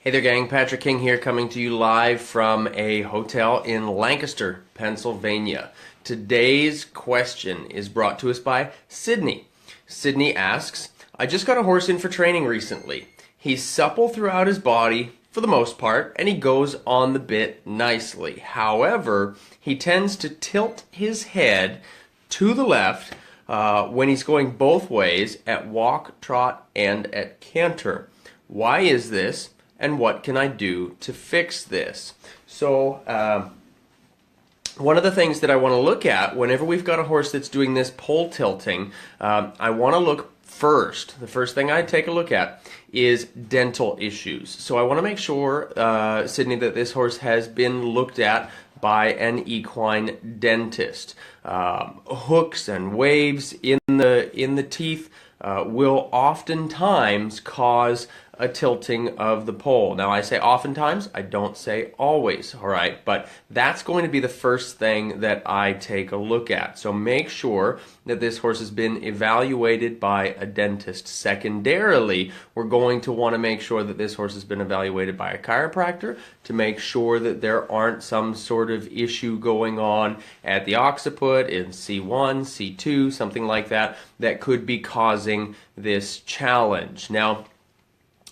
Hey there, gang. Patrick King here, coming to you live from a hotel in Lancaster, Pennsylvania. Today's question is brought to us by Sydney. Sydney asks, I just got a horse in for training recently. He's supple throughout his body for the most part, and he goes on the bit nicely. However, he tends to tilt his head to the left when he's going both ways at walk, trot, and at canter. Why is this? And what can I do to fix this? So one of the things that I want to look at whenever we've got a horse that's doing this pole tilting, I want to look first. The first thing I take a look at is dental issues. So I want to make sure, Sydney, that this horse has been looked at by an equine dentist. Hooks and waves in the teeth will oftentimes cause a tilting of the pole. Now, I say oftentimes, I don't say always, all right? But that's going to be the first thing that I take a look at. So make sure that this horse has been evaluated by a dentist. Secondarily, we're going to want to make sure that this horse has been evaluated by a chiropractor to make sure that there aren't some sort of issue going on at the occiput, in C1, C2, something like that, that could be causing this challenge. Now,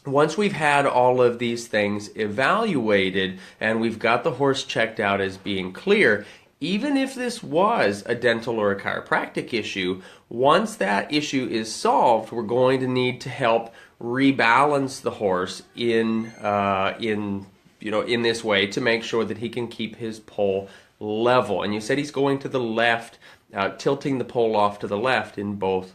once we've had all of these things evaluated and we've got the horse checked out as being clear, even if this was a dental or a chiropractic issue, once that issue is solved, we're going to need to help rebalance the horse in this way to make sure that he can keep his pole level. And you said he's going to the left, tilting the pole off to the left in both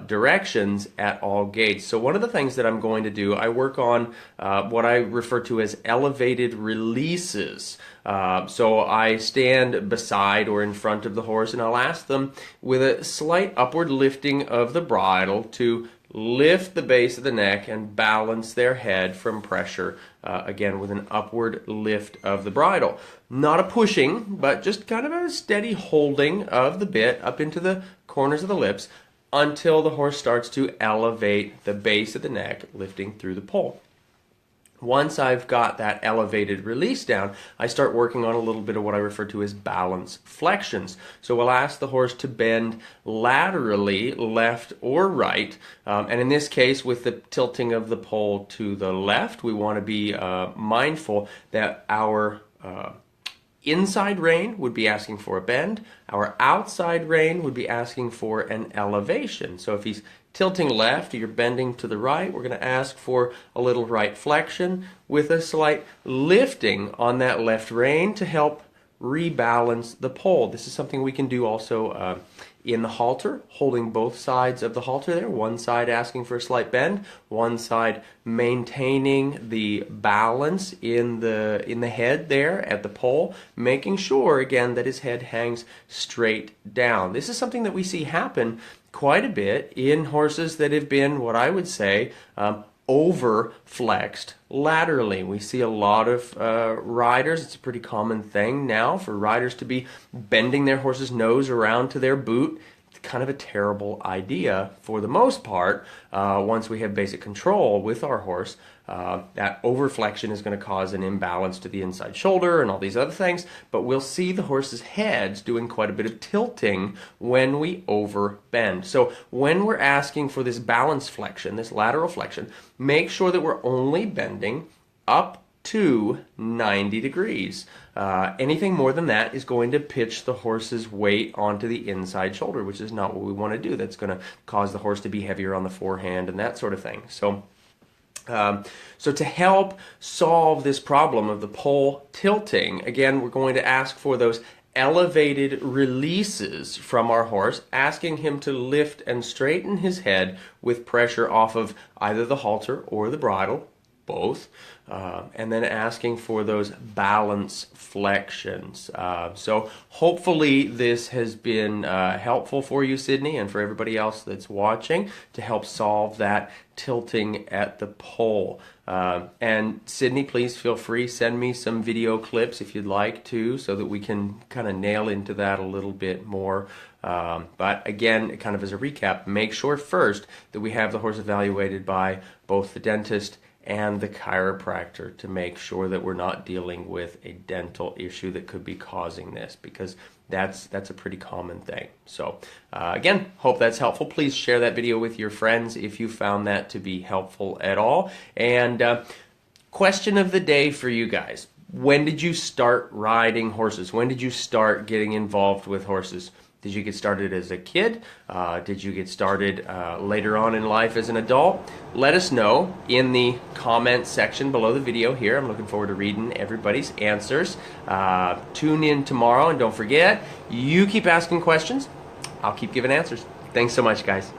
directions at all gaits. So one of the things that I'm going to do, I work on what I refer to as elevated releases. So I stand beside or in front of the horse and I'll ask them with a slight upward lifting of the bridle to lift the base of the neck and balance their head from pressure, again with an upward lift of the bridle. Not a pushing, but just kind of a steady holding of the bit up into the corners of the lips until the horse starts to elevate the base of the neck, lifting through the pole. Once I've got that elevated release down, I start working on a little bit of what I refer to as balance flexions. So we'll ask the horse to bend laterally, left or right. And in this case, with the tilting of the pole to the left, we want to be mindful that our inside rein would be asking for a bend. Our outside rein would be asking for an elevation. So if he's tilting left, you're bending to the right, we're going to ask for a little right flexion with a slight lifting on that left rein to help rebalance the pole. This is something we can do also in the halter, holding both sides of the halter there, one side asking for a slight bend, one side maintaining the balance in the head there at the pole, making sure again that his head hangs straight down. This is something that we see happen quite a bit in horses that have been, what I would say, over-flexed laterally. We see a lot of riders, it's a pretty common thing now for riders to be bending their horse's nose around to their boot. It's kind of a terrible idea for the most part. Once we have basic control with our horse, that over-flexion is going to cause an imbalance to the inside shoulder and all these other things, but we'll see the horse's heads doing quite a bit of tilting when we over-bend. So when we're asking for this balance flexion, this lateral flexion, make sure that we're only bending up to 90 degrees. Anything more than that is going to pitch the horse's weight onto the inside shoulder, which is not what we want to do. That's going to cause the horse to be heavier on the forehand and that sort of thing. So to help solve this problem of the pole tilting, again, we're going to ask for those elevated releases from our horse, asking him to lift and straighten his head with pressure off of either the halter or the bridle, both, and then asking for those balance flexions. So hopefully this has been helpful for you, Sydney, and for everybody else that's watching to help solve that tilting at the pole. And Sydney, please feel free, send me some video clips if you'd like to, so that we can kind of nail into that a little bit more. But again, kind of as a recap, make sure first that we have the horse evaluated by both the dentist and the chiropractor to make sure that we're not dealing with a dental issue that could be causing this, because that's a pretty common thing. So again, hope that's helpful. Please share that video with your friends if you found that to be helpful at all. And question of the day for you guys: when did you start riding horses? When did you start getting involved with horses? Did you get started as a kid? Did you get started later on in life as an adult? Let us know in the comment section below the video here. I'm looking forward to reading everybody's answers. Tune in tomorrow, and don't forget, you keep asking questions, I'll keep giving answers. Thanks so much, guys.